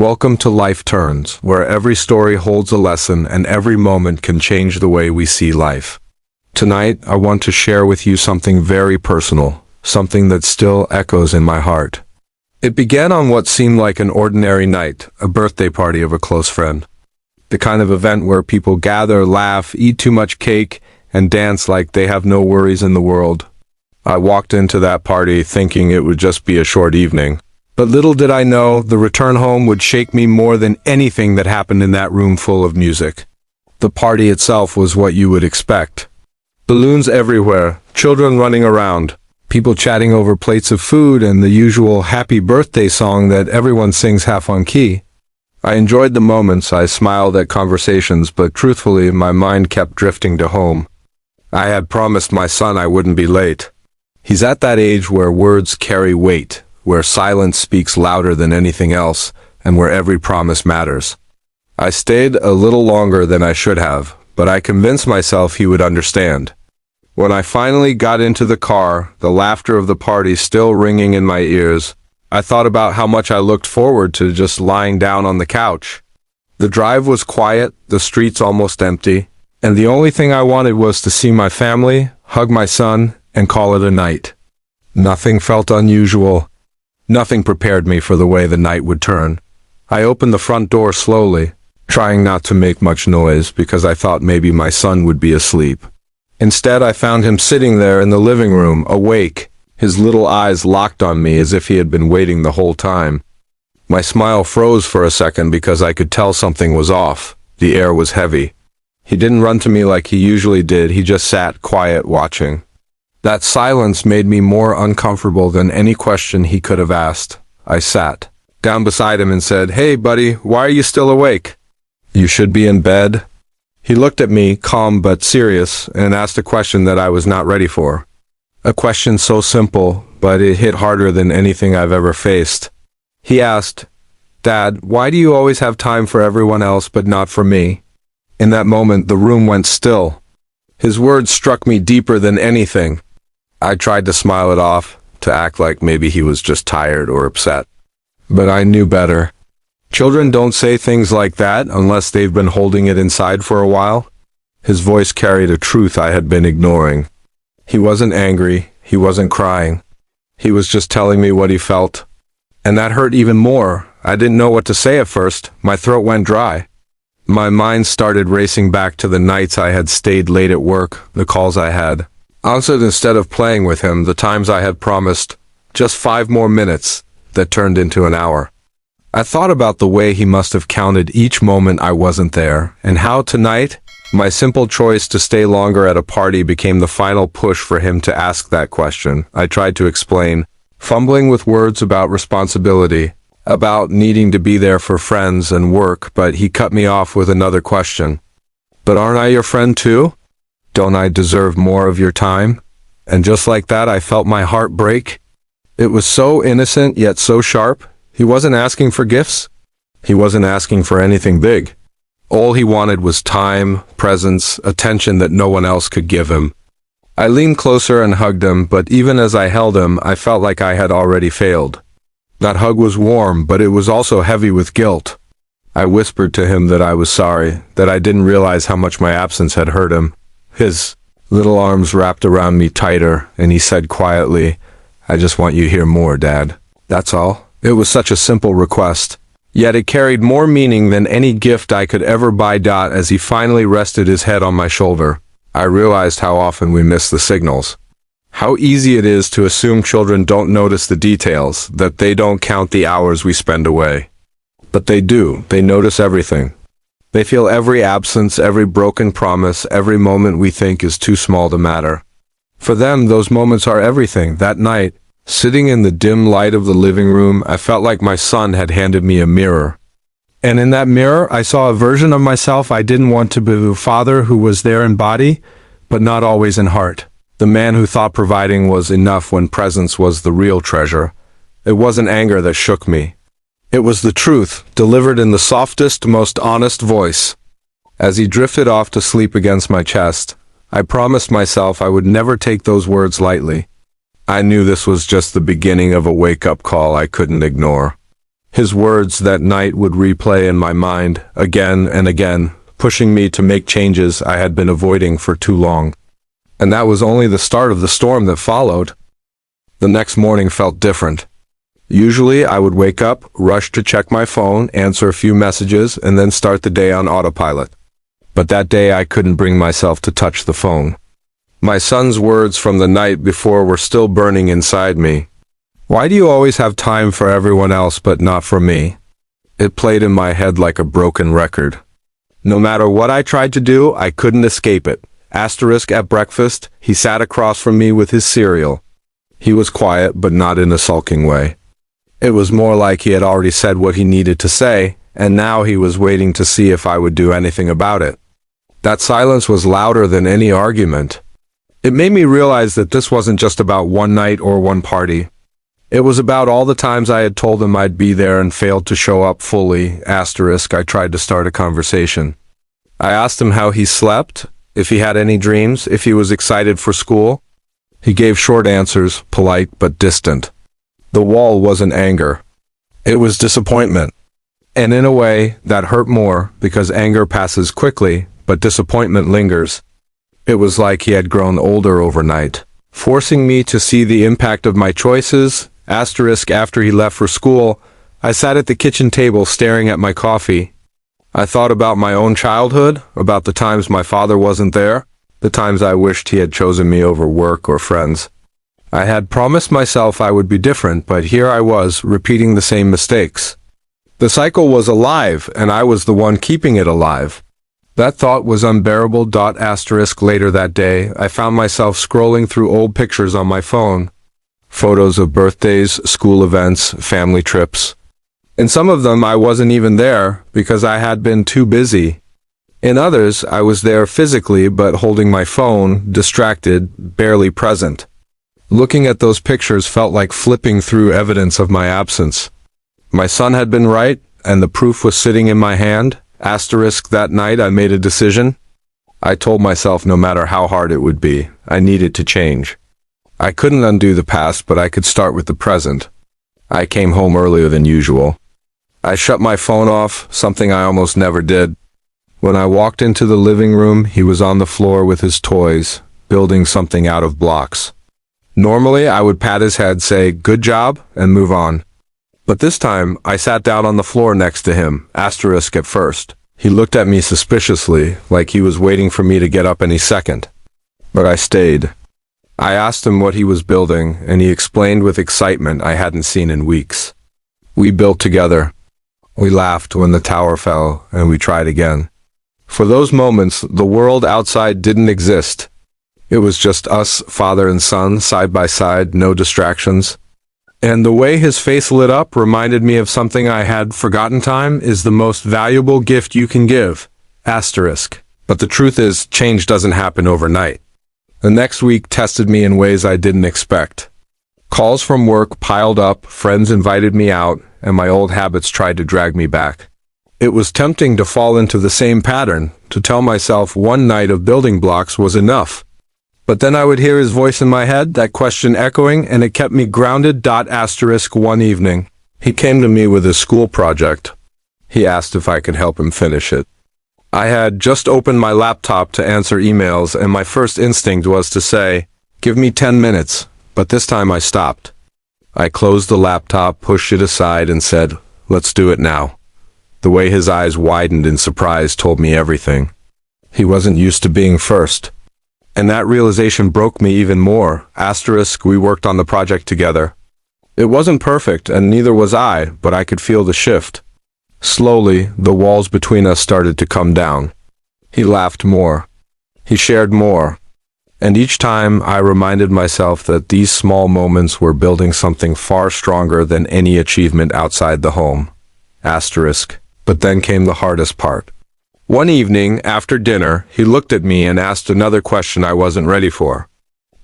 Welcome to Life Turns, where every story holds a lesson and every moment can change the way we see life. Tonight, I want to share with you something very personal, something that still echoes in my heart. It began on what seemed like an ordinary night, a birthday party of a close friend. The kind of event where people gather, laugh, eat too much cake, and dance like they have no worries in the world. I walked into that party thinking it would just be a short evening. But little did I know, the return home would shake me more than anything that happened in that room full of music. The party itself was what you would expect. Balloons everywhere, children running around, people chatting over plates of food, and the usual happy birthday song that everyone sings half on key. I enjoyed the moments, I smiled at conversations, but truthfully, my mind kept drifting to home. I had promised my son I wouldn't be late. He's at that age where words carry weight, where silence speaks louder than anything else, and where every promise matters. I stayed a little longer than I should have, but I convinced myself he would understand. When I finally got into the car, the laughter of the party still ringing in my ears, I thought about how much I looked forward to just lying down on the couch. The drive was quiet, the streets almost empty, and the only thing I wanted was to see my family, hug my son, and call it a night. Nothing felt unusual. Nothing prepared me for the way the night would turn. I opened the front door slowly, trying not to make much noise because I thought maybe my son would be asleep. Instead, I found him sitting there in the living room, awake, his little eyes locked on me as if he had been waiting the whole time. My smile froze for a second because I could tell something was off. The air was heavy. He didn't run to me like he usually did, he just sat quiet watching. That silence made me more uncomfortable than any question he could have asked. I sat down beside him and said, "Hey, buddy, why are you still awake? You should be in bed." He looked at me, calm but serious, and asked a question that I was not ready for. A question so simple, but it hit harder than anything I've ever faced. He asked, "Dad, why do you always have time for everyone else but not for me?" In that moment, the room went still. His words struck me deeper than anything. I tried to smile it off, to act like maybe he was just tired or upset. But I knew better. Children don't say things like that unless they've been holding it inside for a while. His voice carried a truth I had been ignoring. He wasn't angry, he wasn't crying. He was just telling me what he felt. And that hurt even more. I didn't know what to say at first. My throat went dry. My mind started racing back to the nights I had stayed late at work, the calls I had answered instead of playing with him, the times I had promised just 5 more minutes that turned into an hour. I thought about the way he must have counted each moment I wasn't there, and how tonight, my simple choice to stay longer at a party became the final push for him to ask that question. I tried to explain, fumbling with words about responsibility, about needing to be there for friends and work, but he cut me off with another question. "But aren't I your friend too? Don't I deserve more of your time?" And just like that, I felt my heart break. It was so innocent, yet so sharp. He wasn't asking for gifts. He wasn't asking for anything big. All he wanted was time, presence, attention that no one else could give him. I leaned closer and hugged him, but even as I held him, I felt like I had already failed. That hug was warm, but it was also heavy with guilt. I whispered to him that I was sorry, that I didn't realize how much my absence had hurt him. His little arms wrapped around me tighter, and he said quietly, "I just want you here more, Dad. That's all." It was such a simple request, yet it carried more meaning than any gift I could ever buy. As he finally rested his head on my shoulder, I realized how often we miss the signals. How easy it is to assume children don't notice the details, that they don't count the hours we spend away. But they do. They notice everything. They feel every absence, every broken promise, every moment we think is too small to matter. For them, those moments are everything. That night, sitting in the dim light of the living room, I felt like my son had handed me a mirror. And in that mirror, I saw a version of myself I didn't want to be, the father who was there in body, but not always in heart. The man who thought providing was enough when presence was the real treasure. It wasn't anger that shook me. It was the truth, delivered in the softest, most honest voice. As he drifted off to sleep against my chest, I promised myself I would never take those words lightly. I knew this was just the beginning of a wake-up call I couldn't ignore. His words that night would replay in my mind again and again, pushing me to make changes I had been avoiding for too long. And that was only the start of the storm that followed. The next morning felt different. Usually I would wake up, rush to check my phone, answer a few messages, and then start the day on autopilot. But that day I couldn't bring myself to touch the phone. My son's words from the night before were still burning inside me. "Why do you always have time for everyone else but not for me?" It played in my head like a broken record. No matter what I tried to do, I couldn't escape it. At breakfast, he sat across from me with his cereal. He was quiet, but not in a sulking way. It was more like he had already said what he needed to say, and now he was waiting to see if I would do anything about it. That silence was louder than any argument. It made me realize that this wasn't just about one night or one party. It was about all the times I had told him I'd be there and failed to show up fully. I tried to start a conversation. I asked him how he slept, if he had any dreams, if he was excited for school. He gave short answers, polite but distant. The wall wasn't anger. It was disappointment. And in a way, that hurt more, because anger passes quickly, but disappointment lingers. It was like he had grown older overnight, forcing me to see the impact of my choices. After he left for school, I sat at the kitchen table staring at my coffee. I thought about my own childhood, about the times my father wasn't there, the times I wished he had chosen me over work or friends. I had promised myself I would be different, but here I was, repeating the same mistakes. The cycle was alive, and I was the one keeping it alive. That thought was unbearable. Later that day, I found myself scrolling through old pictures on my phone. Photos of birthdays, school events, family trips. In some of them I wasn't even there, because I had been too busy. In others, I was there physically, but holding my phone, distracted, barely present. Looking at those pictures felt like flipping through evidence of my absence. My son had been right, and the proof was sitting in my hand. That night I made a decision. I told myself no matter how hard it would be, I needed to change. I couldn't undo the past, but I could start with the present. I came home earlier than usual. I shut my phone off, something I almost never did. When I walked into the living room, he was on the floor with his toys, building something out of blocks. Normally, I would pat his head, say, "Good job," and move on. But this time, I sat down on the floor next to him, at first. He looked at me suspiciously, like he was waiting for me to get up any second. But I stayed. I asked him what he was building, and he explained with excitement I hadn't seen in weeks. We built together. We laughed when the tower fell, and we tried again. For those moments, the world outside didn't exist. It was just us, father and son, side by side, no distractions. And the way his face lit up reminded me of something I had forgotten. Time is the most valuable gift you can give. But the truth is, change doesn't happen overnight. The next week tested me in ways I didn't expect. Calls from work piled up, friends invited me out, and my old habits tried to drag me back. It was tempting to fall into the same pattern, to tell myself one night of building blocks was enough. But then I would hear his voice in my head, that question echoing, and it kept me grounded. One evening, he came to me with his school project. He asked if I could help him finish it. I had just opened my laptop to answer emails, and my first instinct was to say, "Give me 10 minutes," but this time I stopped. I closed the laptop, pushed it aside, and said, "Let's do it now." The way his eyes widened in surprise told me everything. He wasn't used to being first. And that realization broke me even more. We worked on the project together. It wasn't perfect, and neither was I, but I could feel the shift. Slowly, the walls between us started to come down. He laughed more. He shared more. And each time I reminded myself that these small moments were building something far stronger than any achievement outside the home. But then came the hardest part. One evening, after dinner, he looked at me and asked another question I wasn't ready for.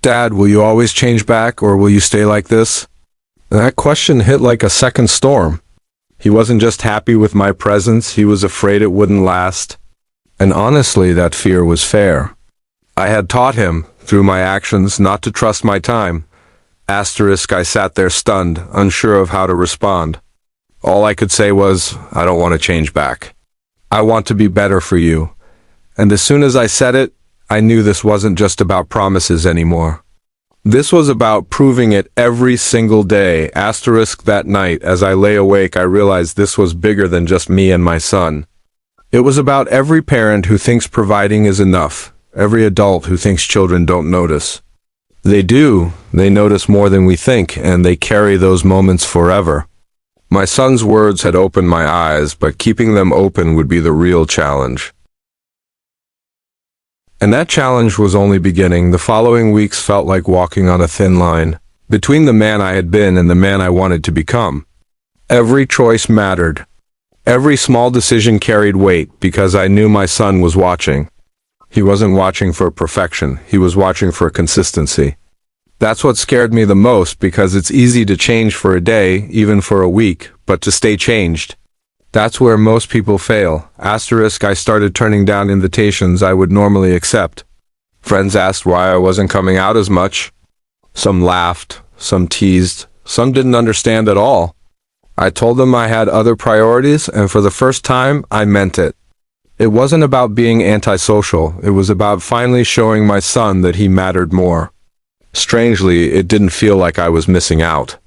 "Dad, will you always change back, or will you stay like this?" That question hit like a second storm. He wasn't just happy with my presence, he was afraid it wouldn't last. And honestly, that fear was fair. I had taught him, through my actions, not to trust my time. I sat there stunned, unsure of how to respond. All I could say was, I don't want to change back. I want to be better for you. And as soon as I said it, I knew this wasn't just about promises anymore. This was about proving it every single day. Asterisk that night, as I lay awake, I realized this was bigger than just me and my son. It was about every parent who thinks providing is enough, every adult who thinks children don't notice. They do. They notice more than we think, and they carry those moments forever. My son's words had opened my eyes, but keeping them open would be the real challenge. And that challenge was only beginning. The following weeks felt like walking on a thin line between the man I had been and the man I wanted to become. Every choice mattered. Every small decision carried weight because I knew my son was watching. He wasn't watching for perfection. He was watching for consistency. That's what scared me the most, because it's easy to change for a day, even for a week, but to stay changed, that's where most people fail. Asterisk, I started turning down invitations I would normally accept. Friends asked why I wasn't coming out as much. Some laughed, some teased, some didn't understand at all. I told them I had other priorities, and for the first time, I meant it. It wasn't about being antisocial. It was about finally showing my son that he mattered more. Strangely, it didn't feel like I was missing out.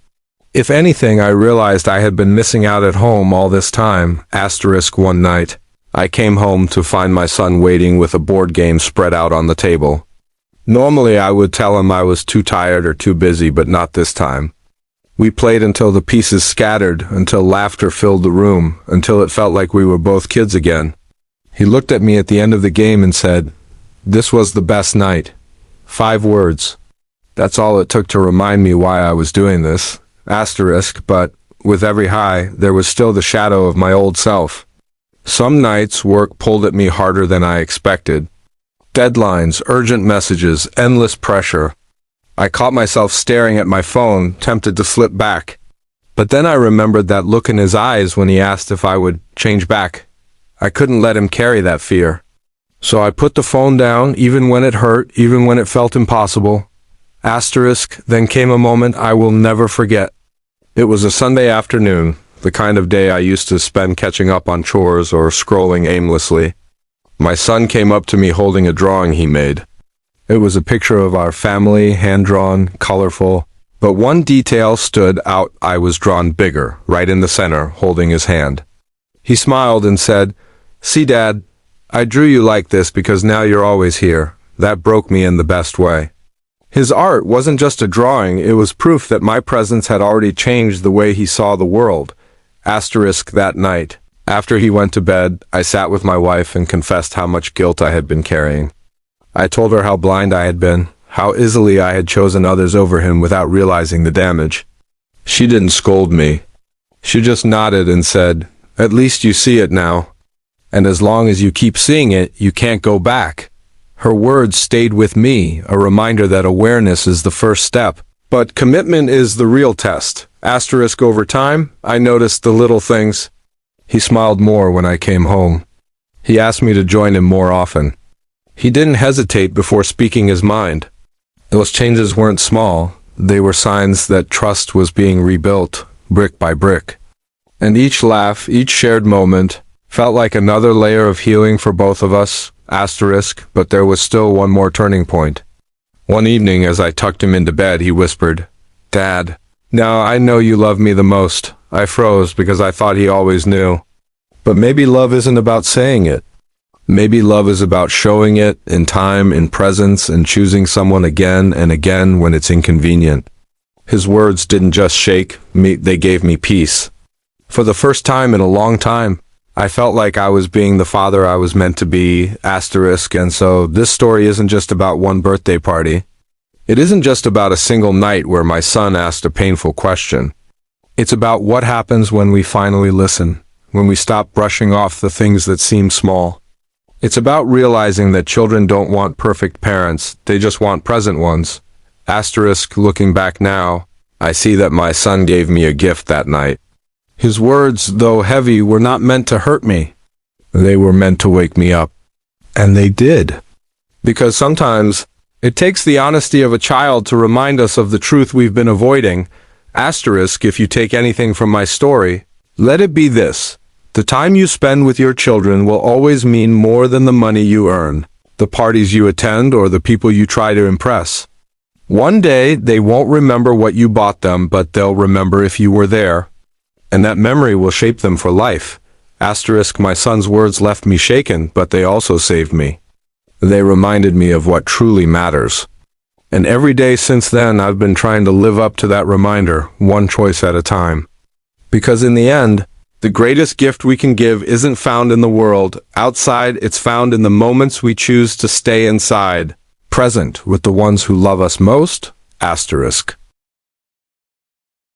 If anything, I realized I had been missing out at home all this time. Asterisk, one night, I came home to find my son waiting with a board game spread out on the table. Normally, I would tell him I was too tired or too busy, but not this time. We played until the pieces scattered, until laughter filled the room, until it felt like we were both kids again. He looked at me at the end of the game and said, "This was the best night." 5 words. That's all it took to remind me why I was doing this. Asterisk, but with every high, there was still the shadow of my old self. Some nights, work pulled at me harder than I expected. Deadlines, urgent messages, endless pressure. I caught myself staring at my phone, tempted to slip back. But then I remembered that look in his eyes when he asked if I would change back. I couldn't let him carry that fear. So I put the phone down, even when it hurt, even when it felt impossible. Asterisk, then came a moment I will never forget. It was a Sunday afternoon, the kind of day I used to spend catching up on chores or scrolling aimlessly. My son came up to me holding a drawing he made. It was a picture of our family, hand-drawn, colorful, but one detail stood out. I was drawn bigger, right in the center, holding his hand. He smiled and said, "See, Dad, I drew you like this because now you're always here." That broke me in the best way. His art wasn't just a drawing, it was proof that my presence had already changed the way he saw the world. Asterisk, that night, after he went to bed, I sat with my wife and confessed how much guilt I had been carrying. I told her how blind I had been, how easily I had chosen others over him without realizing the damage. She didn't scold me. She just nodded and said, "At least you see it now. And as long as you keep seeing it, you can't go back." Her words stayed with me, a reminder that awareness is the first step, but commitment is the real test. Asterisk, over time, I noticed the little things. He smiled more when I came home. He asked me to join him more often. He didn't hesitate before speaking his mind. Those changes weren't small. They were signs that trust was being rebuilt, brick by brick. And each laugh, each shared moment, felt like another layer of healing for both of us. Asterisk, but there was still one more turning point. One evening, as I tucked him into bed, he whispered, "Dad, now I know you love me the most." I froze because I thought he always knew. But maybe love isn't about saying it. Maybe love is about showing it in time, in presence, and choosing someone again and again when it's inconvenient. His words didn't just shake me, they gave me peace. For the first time in a long time, I felt like I was being the father I was meant to be. Asterisk, and so this story isn't just about one birthday party. It isn't just about a single night where my son asked a painful question. It's about what happens when we finally listen, when we stop brushing off the things that seem small. It's about realizing that children don't want perfect parents, they just want present ones. Asterisk, looking back now, I see that my son gave me a gift that night. His words, though heavy, were not meant to hurt me. They were meant to wake me up. And they did. Because sometimes, it takes the honesty of a child to remind us of the truth we've been avoiding. Asterisk, if you take anything from my story, Let it be this. The time you spend with your children will always mean more than the money you earn, the parties you attend, or the people you try to impress. One day, they won't remember what you bought them, but they'll remember if you were there. And that memory will shape them for life. Asterisk, my son's words left me shaken, but they also saved me. They reminded me of what truly matters. And every day since then, I've been trying to live up to that reminder, one choice at a time. Because in the end, the greatest gift we can give isn't found in the world outside, it's found in the moments we choose to stay inside, present with the ones who love us most. Asterisk.